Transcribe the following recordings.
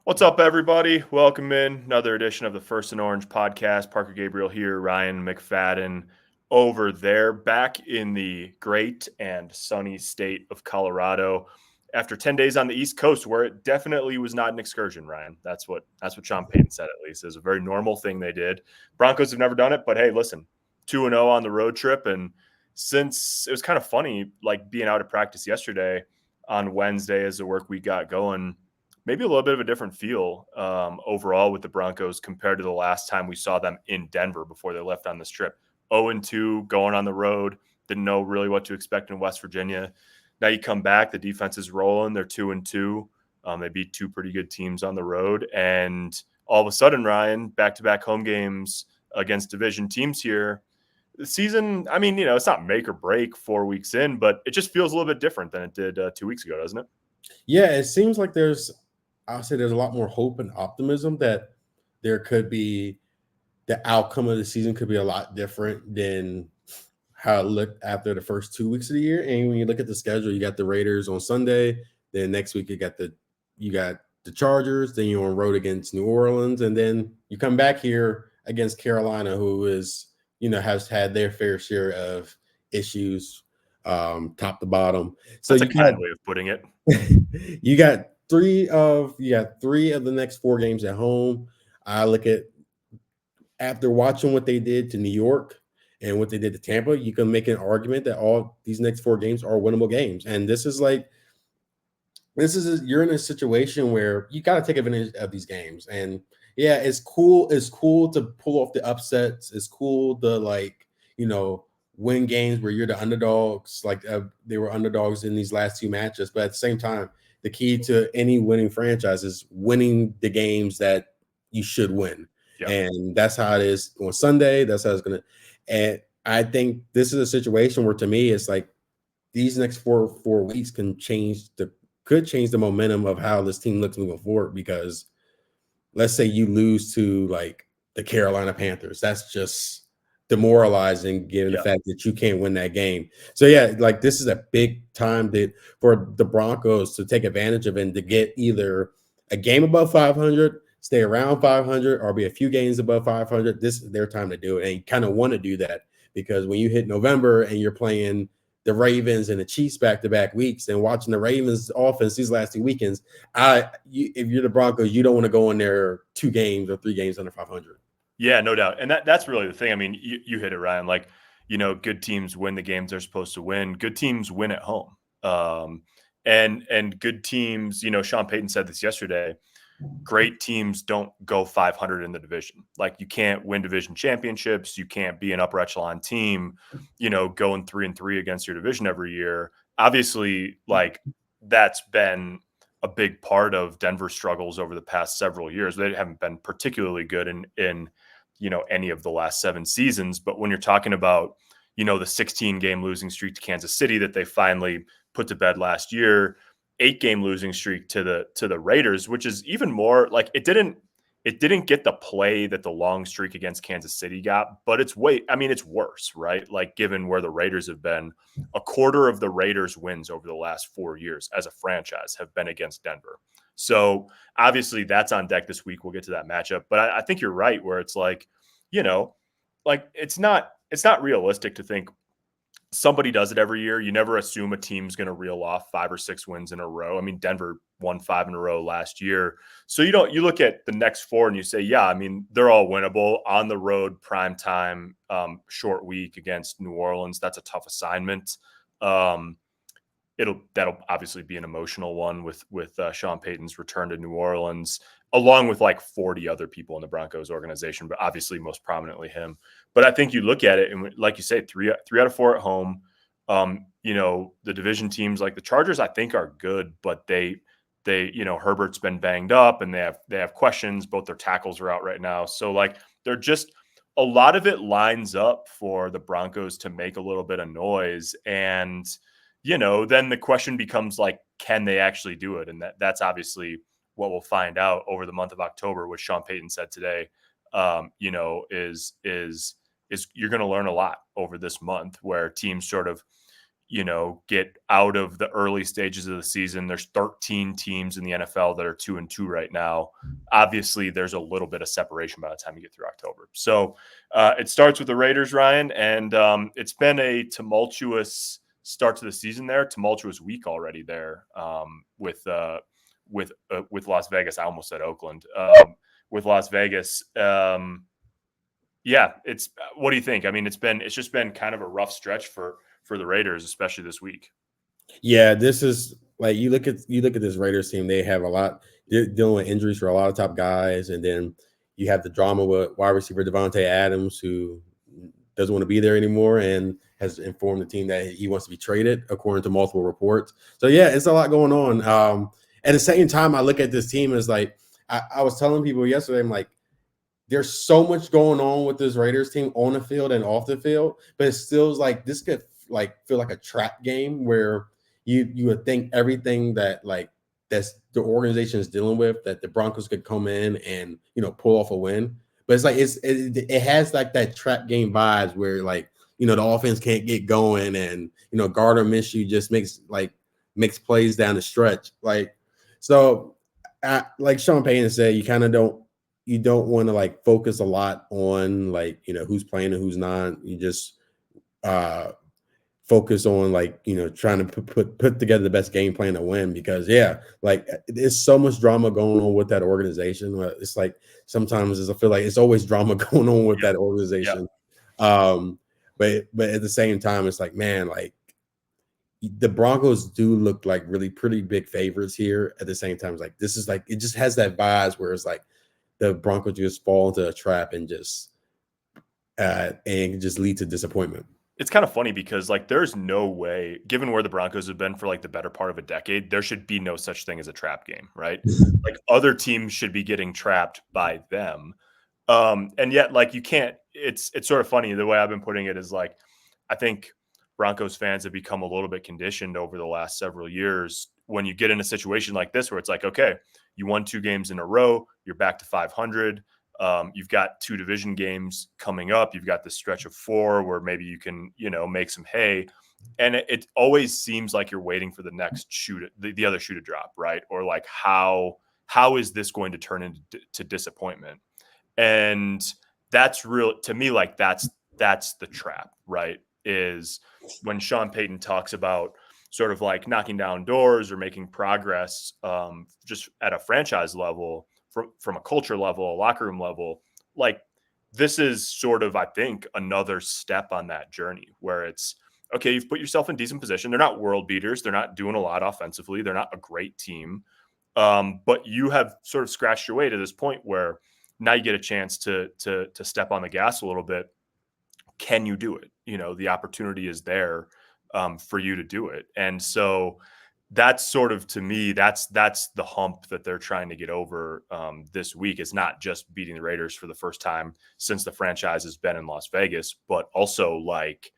What's up, everybody? Welcome in another edition of the First and Orange podcast. Parker Gabriel here, Ryan McFadden over there, back in the great and sunny state of Colorado after 10 days on the East Coast, where it definitely was not an excursion, Ryan. That's what Sean Payton said, at least. It was a very normal thing they did. Broncos have never done it, but hey, listen, 2-0 on the road trip. And since it was kind of funny, like being out of practice yesterday on Wednesday as the work week got going, maybe a little bit of a different feel overall with the Broncos compared to the last time we saw them in Denver before they left on this trip. 0-2 going on the road. Didn't know really what to expect in West Virginia. Now you come back, the defense is rolling. They're 2-2. They beat two pretty good teams on the road. And all of a sudden, Ryan, back-to-back home games against division teams here. The season, I mean, it's not make or break 4 weeks in, but it just feels a little bit different than it did 2 weeks ago, doesn't it? Yeah, it seems like I'll say there's a lot more hope and optimism that there could be the outcome of the season could be a lot different than how it looked after the first 2 weeks of the year. And when you look at the schedule, you got the Raiders on Sunday. Then next week you got the Chargers. Then you're on road against New Orleans, and then you come back here against Carolina, who is has had their fair share of issues, top to bottom. So That's a kind way of putting it. you got three of the next 4 games at home. I look at after watching what they did to New York and what they did to Tampa, you can make an argument that all these next 4 games are winnable games. And you're in a situation where you got to take advantage of these games. And yeah, it's cool. It's cool to pull off the upsets. It's cool to win games where you're the underdogs. They were underdogs in these last 2 matches. But at the same time, the key to any winning franchise is winning the games that you should win. Yep. And that's how it is on Sunday. That's how it's going to. And I think this is a situation where, to me, it's like these next four weeks could change the momentum of how this team looks moving forward. Because let's say you lose to the Carolina Panthers. That's just demoralizing given the fact that you can't win that game. So yeah, this is a big time for the Broncos to take advantage of and to get either a game above 500, stay around 500, or be a few games above 500. This is their time to do it. And you kind of want to do that because when you hit November and you're playing the Ravens and the Chiefs back-to-back weeks and watching the Ravens offense these last 2 weekends, if you're the Broncos, you don't want to go in there 2 games or 3 games under 500. Yeah, no doubt. And that's really the thing. I mean, you hit it, Ryan. Good teams win the games they're supposed to win. Good teams win at home. And good teams, Sean Payton said this yesterday, great teams don't go 500 in the division. You can't win division championships. You can't be an upper echelon team, going 3-3 against your division every year. Obviously, that's been a big part of Denver's struggles over the past several years. They haven't been particularly good in any of the last 7 seasons. But when you're talking about, the 16-game losing streak to Kansas City that they finally put to bed last year, 8-game losing streak to the Raiders, which is even more it didn't get the play that the long streak against Kansas City got, but it's worse, right? Given where the Raiders have been, a quarter of the Raiders wins over the last 4 years as a franchise have been against Denver. So obviously that's on deck this week. We'll get to that matchup, but I think you're right where it's it's not realistic to think somebody does it every year. You never assume a team's going to reel off 5 or 6 wins in a row. I mean, Denver won 5 in a row last year. So you look at the next 4 and you say, yeah, I mean, they're all winnable on the road, prime time, short week against New Orleans. That's a tough assignment. That'll obviously be an emotional one with Sean Payton's return to New Orleans, along with 40 other people in the Broncos organization, but obviously most prominently him. But I think you look at it and, like you say, three out of 4 at home. The division teams like the Chargers, I think, are good, but they Herbert's been banged up and they have questions. Both their tackles are out right now, so they're just a lot of it lines up for the Broncos to make a little bit of noise, and then the question becomes can they actually do it? And that's obviously what we'll find out over the month of October, which Sean Payton said today, is you're going to learn a lot over this month where teams sort of, get out of the early stages of the season. There's 13 teams in the NFL that are 2-2 right now. Obviously, there's a little bit of separation by the time you get through October. So it starts with the Raiders, Ryan, and it's been a tumultuous start to the season there, tumultuous week already there with Las Vegas. I almost said Oakland. With Las Vegas. Yeah, it's what do you think? I mean, it's just been kind of a rough stretch for the Raiders, especially this week. Yeah, this is like you look at this Raiders team. They have a lot. They're dealing with injuries for a lot of top guys, and then you have the drama with wide receiver Davante Adams, who doesn't want to be there anymore and has informed the team that he wants to be traded, according to multiple reports. So yeah, it's a lot going on. At the same time, I look at this team as like I was telling people yesterday, I'm like, there's so much going on with this Raiders team on the field and off the field, but it still is like this could like feel like a trap game where you would think everything that like that's the organization is dealing with, that the Broncos could come in and pull off a win. But it's like it has like that trap game vibes where like the offense can't get going, and Gardner Minshew just makes plays down the stretch. Like so, like Sean Payton said, you kind of don't want to like focus a lot on like who's playing and who's not. You just focus on like trying to put together the best game plan to win, because like there's so much drama going on with that organization. It's like sometimes I feel like it's always drama going on with that organization. But at the same time, it's like, man, like the Broncos do look like really pretty big favorites here. At the same time, it's like this is like it just has that vibes where it's like the Broncos just fall into a trap and just lead to disappointment. It's kind of funny because like there's no way, given where the Broncos have been for like the better part of a decade, there should be no such thing as a trap game, right? Like other teams should be getting trapped by them. And yet like you can't, it's sort of funny. The way I've been putting it is like, I think Broncos fans have become a little bit conditioned over the last several years when you get in a situation like this, where it's like, okay, you won 2 games in a row, you're back to 500. You've got 2 division games coming up. You've got this stretch of 4 where maybe you can, make some hay. And it always seems like you're waiting for the next the other shoe to drop, right? Or like how is this going to turn into disappointment? And that's real to me. Like that's the trap, right? Is when Sean Payton talks about sort of like knocking down doors or making progress, just at a franchise level. From a culture level, a locker room level, like this is sort of, I think, another step on that journey where it's, okay, you've put yourself in decent position. They're not world beaters. They're not doing a lot offensively. They're not a great team. But you have sort of scratched your way to this point where now you get a chance to step on the gas a little bit. Can you do it? The opportunity is there for you to do it. And so that's sort of, to me, that's the hump that they're trying to get over this week. It's not just beating the Raiders for the first time since the franchise has been in Las Vegas, but also like,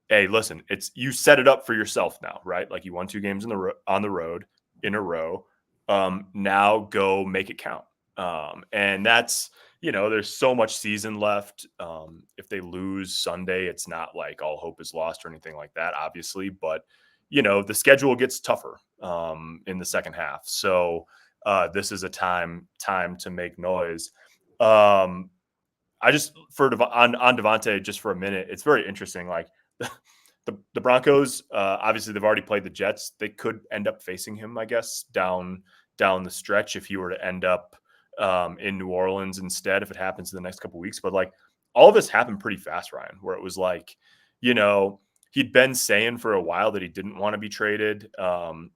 hey, listen, it's you set it up for yourself now, right? Like you won 2 games on the road in a row. Now go make it count. And that's, there's so much season left. If they lose Sunday, it's not like all hope is lost or anything like that, obviously, but the schedule gets tougher in the second half. So this is a time to make noise. I just on Davante, just for a minute, it's very interesting. Like the Broncos, obviously they've already played the Jets. They could end up facing him, I guess, down the stretch if he were to end up in New Orleans instead, if it happens in the next couple of weeks. But like all of this happened pretty fast, Ryan, where it was like, he'd been saying for a while that he didn't want to be traded. And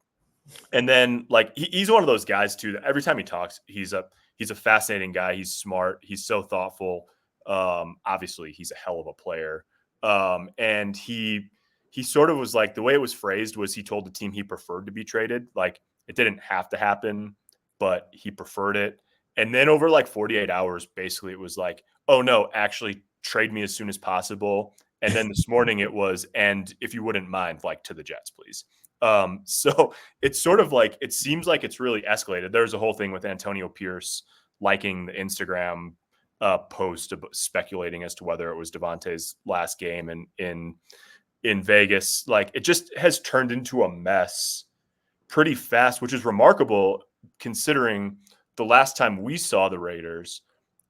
then like he's one of those guys too, that every time he talks, he's a fascinating guy. He's smart. He's so thoughtful. Obviously he's a hell of a player. And he sort of was like, the way it was phrased was he told the team he preferred to be traded. Like it didn't have to happen, but he preferred it. And then over like 48 hours, basically it was like, oh no, actually trade me as soon as possible. And then this morning it was, and if you wouldn't mind, like to the Jets, please. So it's sort of like, it seems like it's really escalated. There's a whole thing with Antonio Pierce liking the Instagram post speculating as to whether it was Davante's last game in in Vegas. Like, it just has turned into a mess pretty fast, which is remarkable considering the last time we saw the Raiders,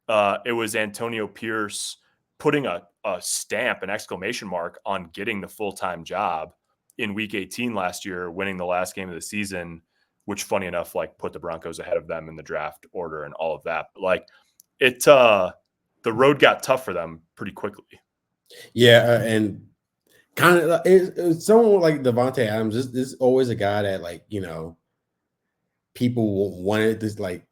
it was Antonio Pierce putting a stamp, an exclamation mark on getting the full-time job in week 18 last year, winning the last game of the season, which funny enough, like put the Broncos ahead of them in the draft order and all of that. But like the road got tough for them pretty quickly. Yeah. And kind of it's someone like Davante Adams is always a guy that, like, people wanted this, like,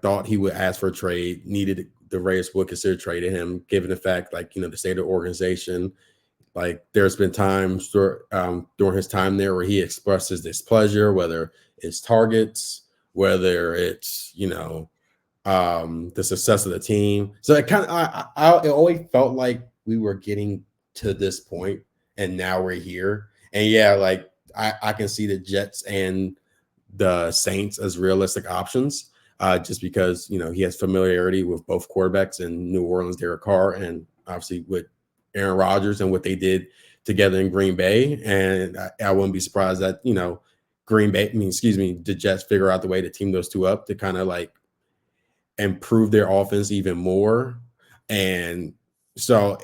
thought he would ask for a trade, needed the Raiders would consider trading him, given the fact, like, the state of the organization. Like, there's been times during his time there where he expresses displeasure, whether it's targets, whether it's the success of the team. So it kind of it always felt like we were getting to this point, and now we're here. And yeah, like I can see the Jets and the Saints as realistic options, just because he has familiarity with both quarterbacks in New Orleans, Derek Carr, and obviously with Aaron Rodgers and what they did together in Green Bay. And I wouldn't be surprised that the Jets figure out the way to team those two up to kind of like improve their offense even more. And so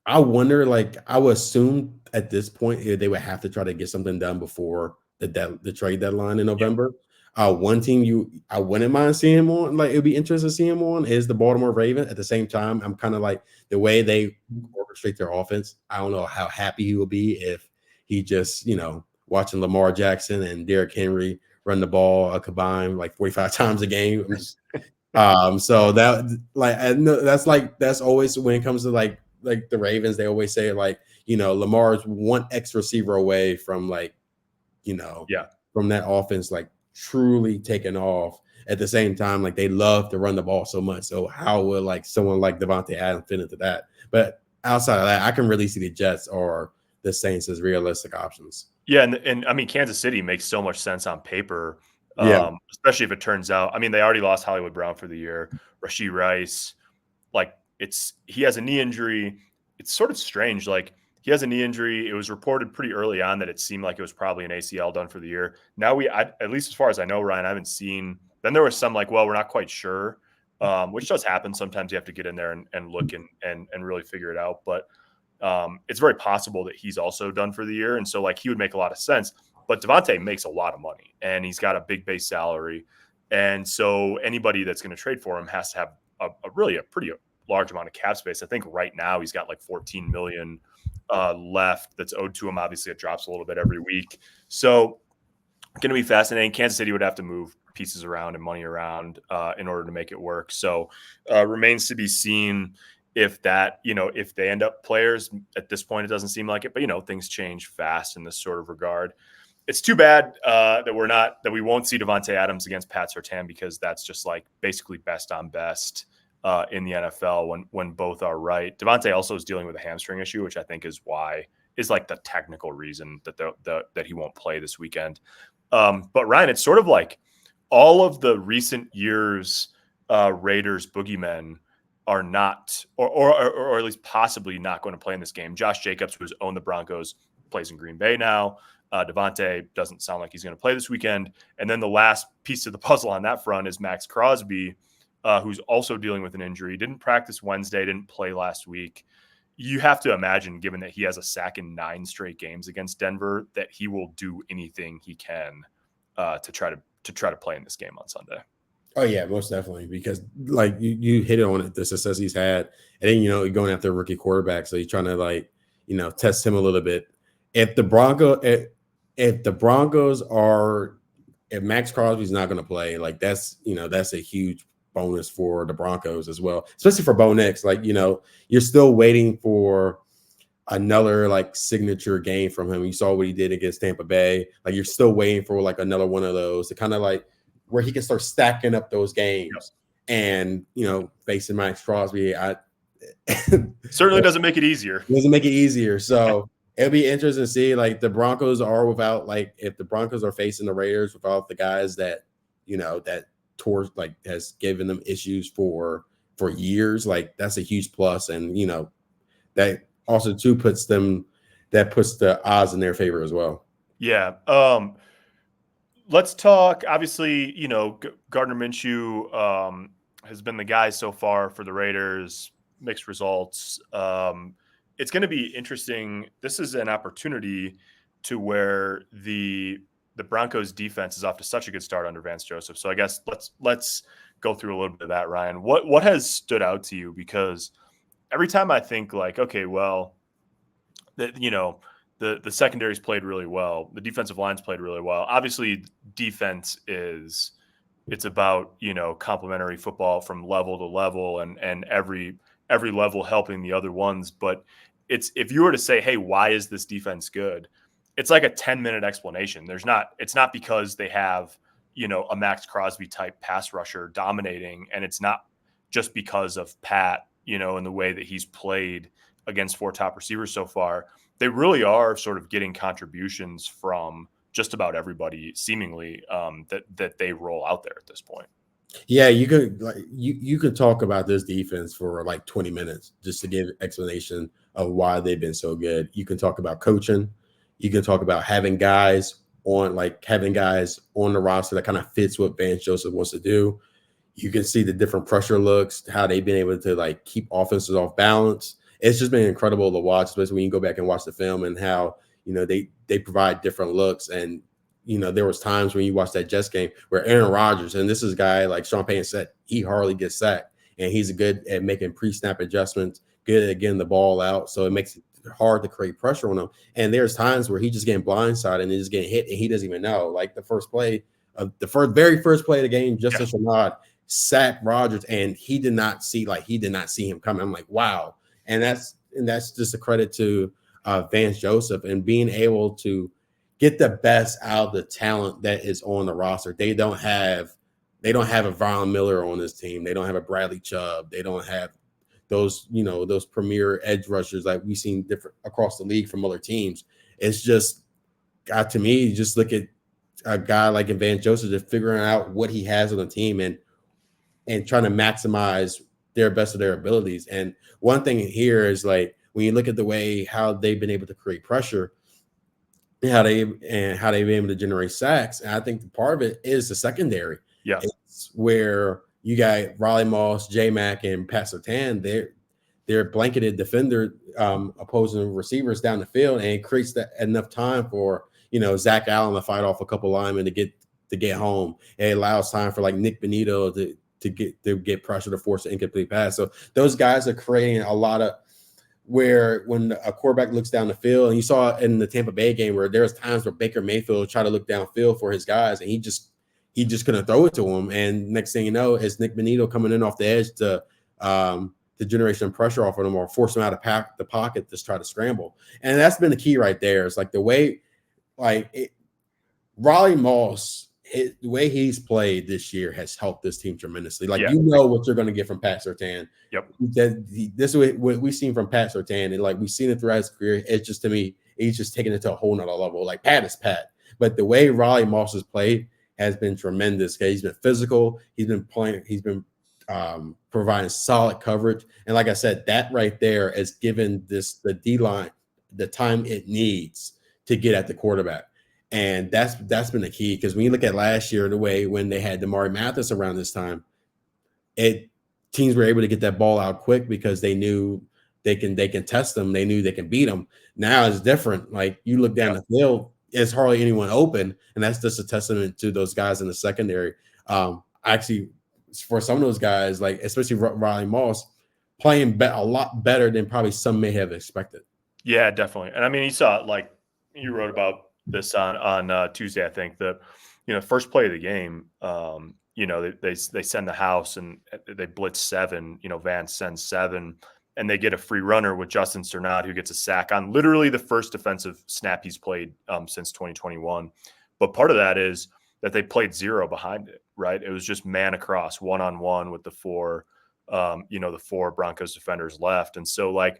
I wonder, like, I would assume at this point they would have to try to get something done before the trade deadline in November. One team I wouldn't mind seeing him on, like, it'd be interesting to see him on, is the Baltimore Ravens. At the same time, I'm kind of like, the way they orchestrate their offense, I don't know how happy he will be if he just, watching Lamar Jackson and Derrick Henry run the ball a combined like 45 times a game. So that, like, I know that's always when it comes to like the Ravens, they always say, like, Lamar's one X receiver away from, like, from that offense, like, truly taking off. At the same time, like, they love to run the ball so much. So how would, like, someone like Davante Adams fit into that? But outside of that, I can really see the Jets or the Saints as realistic options. Yeah, and I mean, Kansas City makes so much sense on paper, Yeah. especially if it turns out. I mean, they already lost Hollywood Brown for the year, Rashee Rice. Like, he has a knee injury. It's sort of strange. Like, he has a knee injury. It was reported pretty early on that it seemed like it was probably an ACL done for the year. Now at least as far as I know, Ryan, I haven't seen. Then there was some like, well, we're not quite sure, which does happen. Sometimes you have to get in there and look and really figure it out. But it's very possible that he's also done for the year. And so, like, he would make a lot of sense. But Davante makes a lot of money, and he's got a big base salary. And so anybody that's going to trade for him has to have a pretty large amount of cap space. I think right now he's got like $14 million left that's owed to him. Obviously, it drops a little bit every week. So going to be fascinating. Kansas City would have to move pieces around and money around in order to make it work. So remains to be seen if that, if they end up players. At this point, it doesn't seem like it, but things change fast in this sort of regard. It's too bad that we won't see Davante Adams against Pat Surtain, because that's just like basically best on best in the NFL when both are right. Davante also is dealing with a hamstring issue, which I think is like the technical reason that he won't play this weekend. But Ryan, it's sort of like all of the recent years Raiders boogeymen are not, or at least possibly not, going to play in this game. Josh Jacobs, who's owned the Broncos, plays in Green Bay now. Davante doesn't sound like he's going to play this weekend. And then the last piece of the puzzle on that front is Max Crosby, who's also dealing with an injury. Didn't practice Wednesday, didn't play last week. You have to imagine, given that he has a sack in 9 straight games against Denver, that he will do anything he can to try to play in this game on Sunday. Oh yeah, most definitely, because like you hit it on it, the success he's had, and then you're going after a rookie quarterback, so you're trying to, like, test him a little bit. If the Broncos are, if Max Crosby's not going to play, like, that's a huge bonus for the Broncos as well, especially for Bo Nix. Like, you're still waiting for another, like, signature game from him. You saw what he did against Tampa Bay. Like, you're still waiting for, like, another one of those to kind of, like, where he can start stacking up those games. And facing Max Crosby, certainly doesn't make it easier. So it'll be interesting to see, like, the Broncos are without, like, if the Broncos are facing the Raiders without the guys that that tour, like, has given them issues for years, like, that's a huge plus. And that also too puts them that puts the odds in their favor as well. Yeah. Let's talk. Obviously, Gardner Minshew has been the guy so far for the Raiders. Mixed results. It's going to be interesting. This is an opportunity to where the Broncos defense is off to such a good start under Vance Joseph. So I guess let's go through a little bit of that, Ryan. What has stood out to you? Because every time I think like, okay, well, that the secondary's played really well. The defensive line's played really well. Obviously, defense it's about complementary football from level to level, and every level helping the other ones. But if you were to say, hey, why is this defense good? It's like a 10-minute explanation. It's not because they have a Max Crosby type pass rusher dominating, and it's not just because of Pat in the way that he's played against 4 top receivers so far. They really are sort of getting contributions from just about everybody, seemingly, that they roll out there at this point. Yeah, you could talk about this defense for like 20 minutes just to give explanation of why they've been so good. You can talk about coaching. You can talk about having guys on the roster that kind of fits what Vance Joseph wants to do. You can see the different pressure looks, how they've been able to like keep offenses off balance. It's just been incredible to watch, especially when you go back and watch the film and how they provide different looks. And there was times when you watch that Jets game where Aaron Rodgers, and this is a guy like Sean Payton said, he hardly gets sacked, and he's good at making pre-snap adjustments, good at getting the ball out, so it makes it hard to create pressure on him. And there's times where he's just getting blindsided and he's just getting hit, and he doesn't even know. Like the very first play of the game, Justin Sherrod sacked Rodgers, and he did not see him coming. I'm like, wow. And that's just a credit to Vance Joseph and being able to get the best out of the talent that is on the roster. They don't have a Von Miller on this team. They don't have a Bradley Chubb. They don't have those premier edge rushers like we've seen different across the league from other teams. It's just to me, just look at a guy like Vance Joseph just figuring out what he has on the team and trying to maximize their best of their abilities. And one thing here is like when you look at the way how they've been able to create pressure, how they've been able to generate sacks. And I think the part of it is the secondary. Yeah. It's where you got Riley Moss, J Mac, and Pat Surtain. They're blanketed defender opposing receivers down the field, and it creates enough time for Zach Allen to fight off a couple linemen to get home. It allows time for like Nick Benito to get pressure to force an incomplete pass. So those guys are creating a lot of where when a quarterback looks down the field, and you saw in the Tampa Bay game where there's times where Baker Mayfield tried to look downfield for his guys, and he just couldn't throw it to him. And next thing you know, is Nick Benito coming in off the edge to generate some pressure off of him or force him out of the pocket to try to scramble. And that's been the key right there. It's like the way Riley Moss, the way he's played this year has helped this team tremendously. Like, you know what you're going to get from Pat Surtain. Yep. This is what we've seen from Pat Surtain, and like we've seen it throughout his career. It's just, to me, he's just taking it to a whole nother level. Like Pat is Pat, but the way Riley Moss has played has been tremendous. Okay, he's been physical. He's been playing. He's been providing solid coverage, and like I said, that right there has given the D line the time it needs to get at the quarterback. And that's been the key, because when you look at last year, the way when they had Damari Mathis around this time, teams were able to get that ball out quick because they knew they can test them. They knew they can beat them. Now it's different. Like you look down the field, it's hardly anyone open, and that's just a testament to those guys in the secondary. Actually, for some of those guys, like especially Riley Moss, playing a lot better than probably some may have expected. Yeah, definitely. And I mean, you saw like you wrote about this on Tuesday, I think, the first play of the game, they send the house and they blitz 7, Vance sends 7, and they get a free runner with Justin Cernat, who gets a sack on literally the first defensive snap he's played since 2021. But part of that is that they played 0 behind it, right? It was just man across, one-on-one with the 4 Broncos defenders left. And so like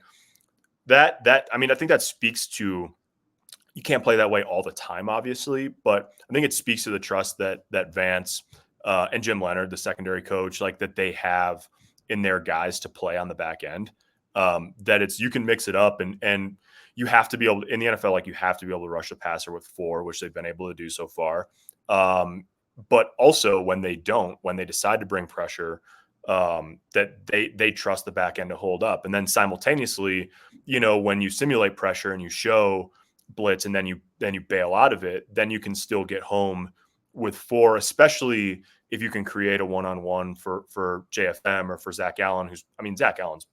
that, I mean, I think that speaks to, you can't play that way all the time, obviously, but I think it speaks to the trust that Vance and Jim Leonard, the secondary coach, like that they have in their guys to play on the back end. That you can mix it up, and you have to be able to, in the NFL, like you have to be able to rush the passer with 4, which they've been able to do so far. But also when they don't, when they decide to bring pressure, that they trust the back end to hold up. And then simultaneously, when you simulate pressure and you show blitz and then you bail out of it, then you can still get home with 4, especially if you can create a one-on-one for JFM or for Zach Allen, Zach Allen's,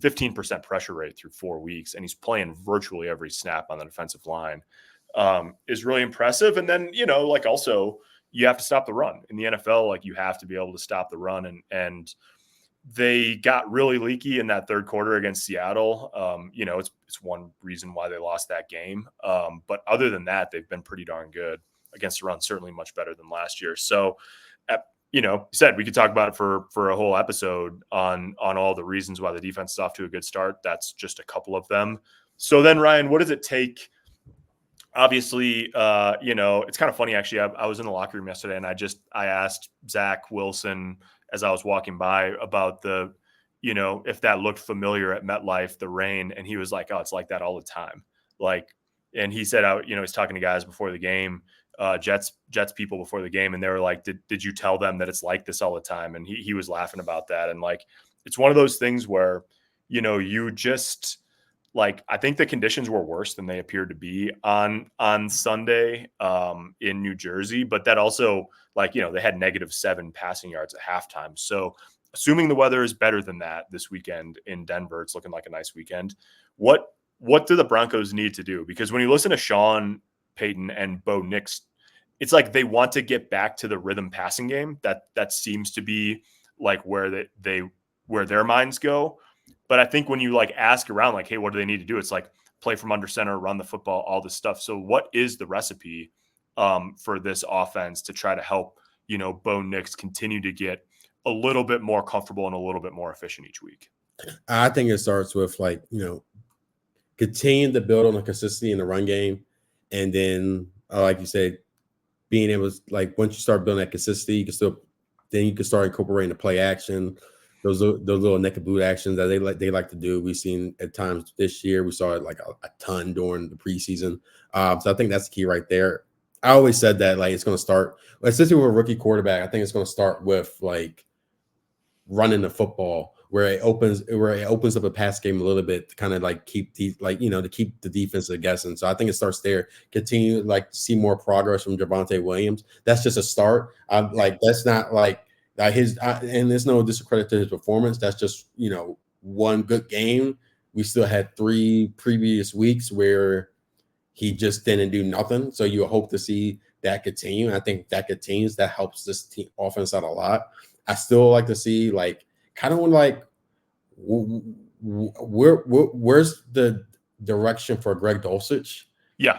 15% pressure rate through 4 weeks, and he's playing virtually every snap on the defensive line, is really impressive. And then, also you have to stop the run in the NFL. Like you have to be able to stop the run. And they got really leaky in that third quarter against Seattle. It's one reason why they lost that game. But other than that, they've been pretty darn good against the run, certainly much better than last year. So, said we could talk about it for a whole episode on all the reasons why the defense is off to a good start. That's just a couple of them. So then, Ryan, what does it take? Obviously, it's kind of funny, actually. I was in the locker room yesterday and I asked Zach Wilson as I was walking by about if that looked familiar at MetLife, the rain. And he was like, oh, it's like that all the time. And he said, he's talking to guys before the game, Jets people before the game. And they were like, did you tell them that it's like this all the time? And he was laughing about that. And it's one of those things where, you just, I think the conditions were worse than they appeared to be on Sunday in New Jersey, but that also they had -7 passing yards at halftime. So assuming the weather is better than that this weekend in Denver, it's looking like a nice weekend. What do the Broncos need to do? Because when you listen to Sean Payton and Bo Nix, it's like they want to get back to the rhythm passing game. That seems to be where where their minds go. But I think when you ask around, hey, what do they need to do? It's play from under center, run the football, all this stuff. So what is the recipe for this offense to try to help, Bo Nix continue to get a little bit more comfortable and a little bit more efficient each week? I think it starts with continue to build on the consistency in the run game. And then, like you said, being able to, once you start building that consistency, you can start incorporating the play action, those little neck and boot actions that they like to do. We've seen at times this year. We saw it a ton during the preseason. So I think that's the key right there. I always said that it's going to start, especially with a rookie quarterback. I think it's going to start with running the football, where it opens up a pass game a little bit to kind of keep to keep the defense guessing. So I think it starts there. Continue to see more progress from Davante Williams. That's just a start. That's not and there's no discredit to his performance. That's just one good game. We still had 3 previous weeks where he just didn't do nothing. So you hope to see that continue. And I think that continues. That helps this team offense out a lot. I still like to see where's the direction for Greg Dulcich? Yeah.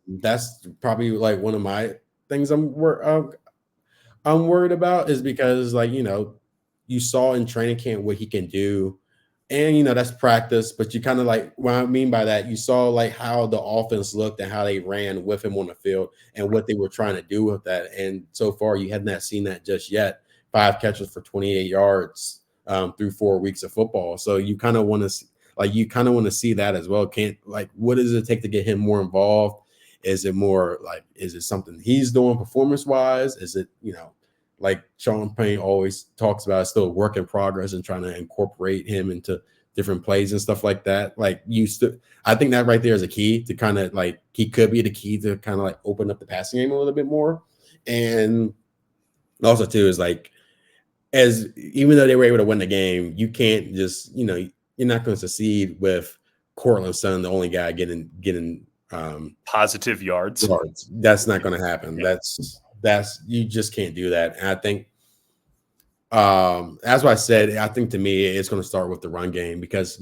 That's probably one of my things I'm worried about, is because you saw in training camp what he can do, and that's practice. But you kind of what I mean by that, you saw how the offense looked and how they ran with him on the field and what they were trying to do with that. And so far, you had not seen that just yet. 5 catches for 28 yards through 4 weeks of football. So you kind of want to see that as well. What does it take to get him more involved? Is it more is it something he's doing performance wise? Is it, Sean Payton always talks about, it's still a work in progress and trying to incorporate him into different plays and stuff like that. I think that right there is a key to kind of he could be the key to kind of open up the passing game a little bit more. And also too is as even though they were able to win the game, you can't just, you're not going to succeed with Cortland Sutton, the only guy getting positive yards. That's not going to happen. Yeah. That's you just can't do that. And I think that's why I said, I think to me it's going to start with the run game, because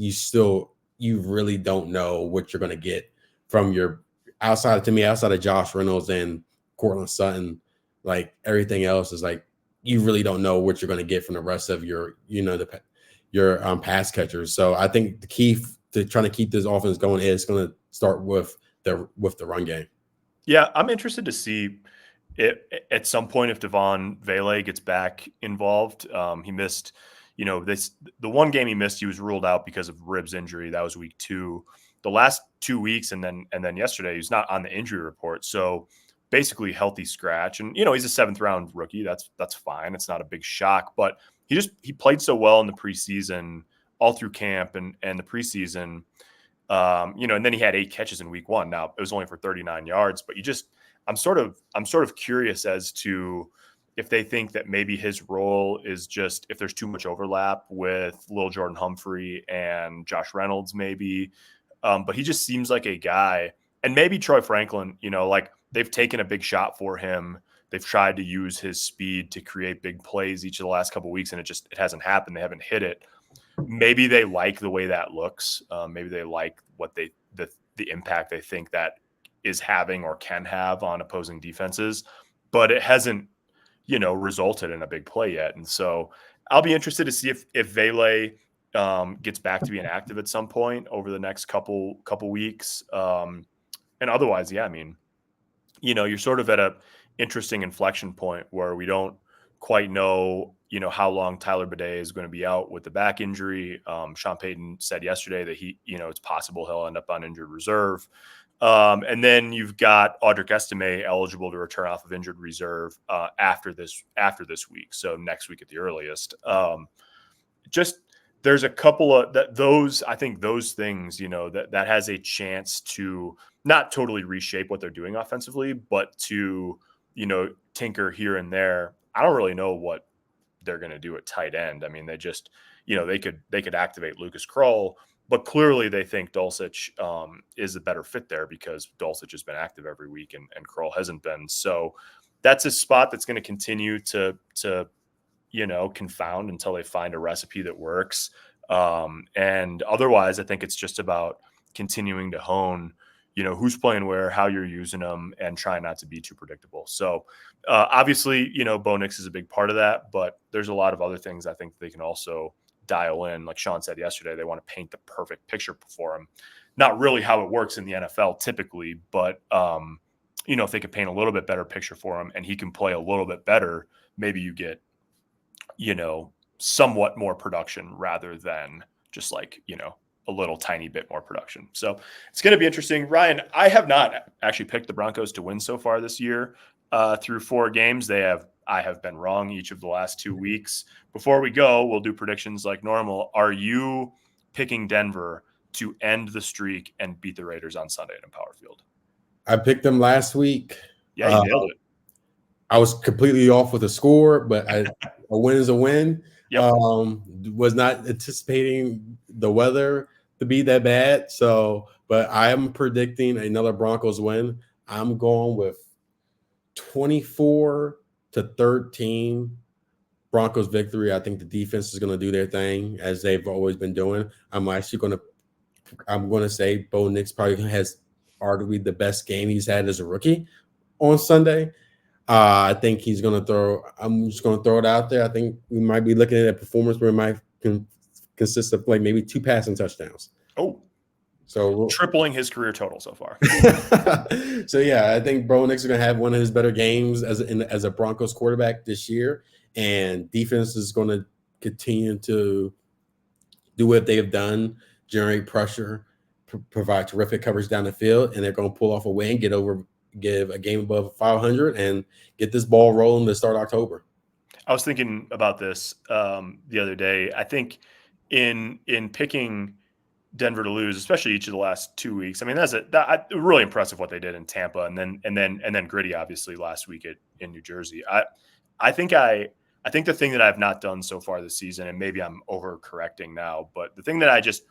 you really don't know what you're going to get from your outside of Josh Reynolds and Cortland Sutton. Everything else is you really don't know what you're going to get from the rest of your pass catchers. So I think the key to trying to keep this offense going is going to start with the run game. Yeah, I'm interested to see at some point if Devon Vele gets back involved. He missed, the one game he missed, he was ruled out because of ribs injury. That was week 2. the last 2 weeks and then yesterday, he's not on the injury report. So basically healthy scratch. And, he's a 7th-round rookie. That's fine. It's not a big shock, but he played so well in the preseason, all through camp and the preseason. And then he had 8 catches in week 1. Now it was only for 39 yards, but I'm sort of curious as to if they think that maybe his role is just if there's too much overlap with Lil Jordan Humphrey and Josh Reynolds, maybe. But he just seems like a guy, and maybe Troy Franklin, like they've taken a big shot for him. They've tried to use his speed to create big plays each of the last couple of weeks, and it hasn't happened. They haven't hit it. Maybe they like the way that looks. Maybe they like what the impact they think that is having or can have on opposing defenses, but it hasn't, resulted in a big play yet. And so I'll be interested to see if Vele gets back to being active at some point over the next couple weeks. And otherwise, yeah, I mean, you're sort of at a interesting inflection point where we don't quite know, how long Tyler Bidet is going to be out with the back injury. Sean Payton said yesterday that it's possible he'll end up on injured reserve. And then you've got Audric Estime eligible to return off of injured reserve after this week. So next week at the earliest. Just there's a couple of I think those things, that has a chance to not totally reshape what they're doing offensively, but to, tinker here and there. I don't really know what they're going to do at tight end. I mean, they just, they could activate Lucas Krull, but clearly they think Dulcich is a better fit there because Dulcich has been active every week and Krull hasn't been. So that's a spot that's going to continue to confound until they find a recipe that works. And otherwise, I think it's just about continuing to hone, who's playing where, how you're using them, and try not to be too predictable. So obviously, Bo Nix is a big part of that, but there's a lot of other things I think they can also dial in. Like Sean said yesterday, they want to paint the perfect picture for him. Not really how it works in the NFL typically, but if they could paint a little bit better picture for him and he can play a little bit better, maybe you get, somewhat more production rather than just like, a little tiny bit more production. So it's going to be interesting. Ryan, I have not actually picked the Broncos to win so far this year through 4 games. I have been wrong each of the last 2 weeks. Before we go, we'll do predictions like normal. Are you picking Denver to end the streak and beat the Raiders on Sunday at Empower Field? I picked them last week. Yeah, you nailed it. I was completely off with the score, but a win is a win. Yep. Was not anticipating the weather to be that bad. So, but I am predicting another Broncos win. I'm going with 24-13 Broncos victory. I think the defense is going to do their thing as they've always been doing. I'm going to say Bo Nix probably has arguably the best game he's had as a rookie on Sunday. I think he's going to throw. I'm just going to throw it out there. I think we might be looking at a performance where it might consist of like maybe 2 passing touchdowns. Oh, so tripling his career total so far. So yeah, I think Bo Nix is going to have one of his better games as a Broncos quarterback this year, and defense is going to continue to do what they have done, generate pressure, provide terrific coverage down the field, and they're going to pull off a win, give a game above 500 and get this ball rolling to start October. I was thinking about this the other day. I think in picking Denver to lose, especially each of the last 2 weeks. I mean, that's really impressive what they did in Tampa and then gritty, obviously last week in New Jersey. I think the thing that I've not done so far this season, and maybe I'm overcorrecting now, but the thing that I just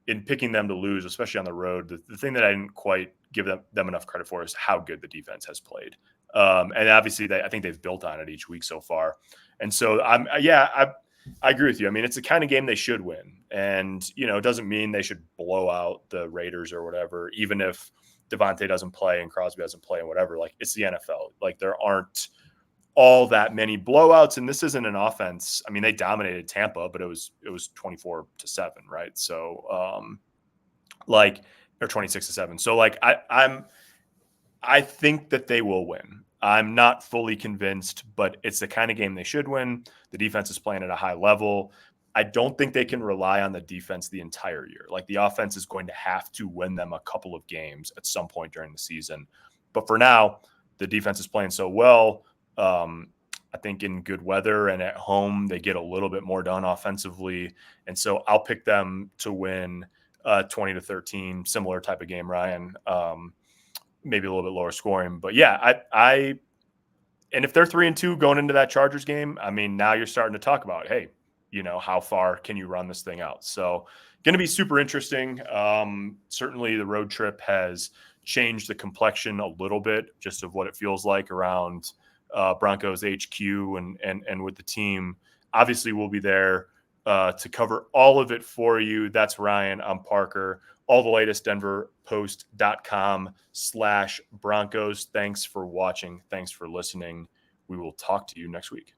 in picking them to lose, especially on the road, the thing that I didn't quite give them enough credit for is how good the defense has played. And obviously I think they've built on it each week so far. And so I agree with you. I mean, it's the kind of game they should win. And, it doesn't mean they should blow out the Raiders or whatever, even if Davante doesn't play and Crosby doesn't play and whatever. Like, it's the NFL. Like, there aren't all that many blowouts, and this isn't an offense. I mean, they dominated Tampa, but it was 24-7, right? So, or 26-7. So, like, I think that they will win. I'm not fully convinced, but it's the kind of game they should win. The defense is playing at a high level. I don't think they can rely on the defense the entire year. Like the offense is going to have to win them a couple of games at some point during the season. But for now, the defense is playing so well. I think in good weather and at home, they get a little bit more done offensively. And so I'll pick them to win 20-13, similar type of game, Ryan. Maybe a little bit lower scoring. But yeah, and if they're 3-2 going into that Chargers game, I mean, now you're starting to talk about, hey, how far can you run this thing out? So going to be super interesting. Certainly the road trip has changed the complexion a little bit just of what it feels like around Broncos HQ and with the team. Obviously, we'll be there to cover all of it for you. That's Ryan. I'm Parker. All the latest, denverpost.com/Broncos. Thanks for watching. Thanks for listening. We will talk to you next week.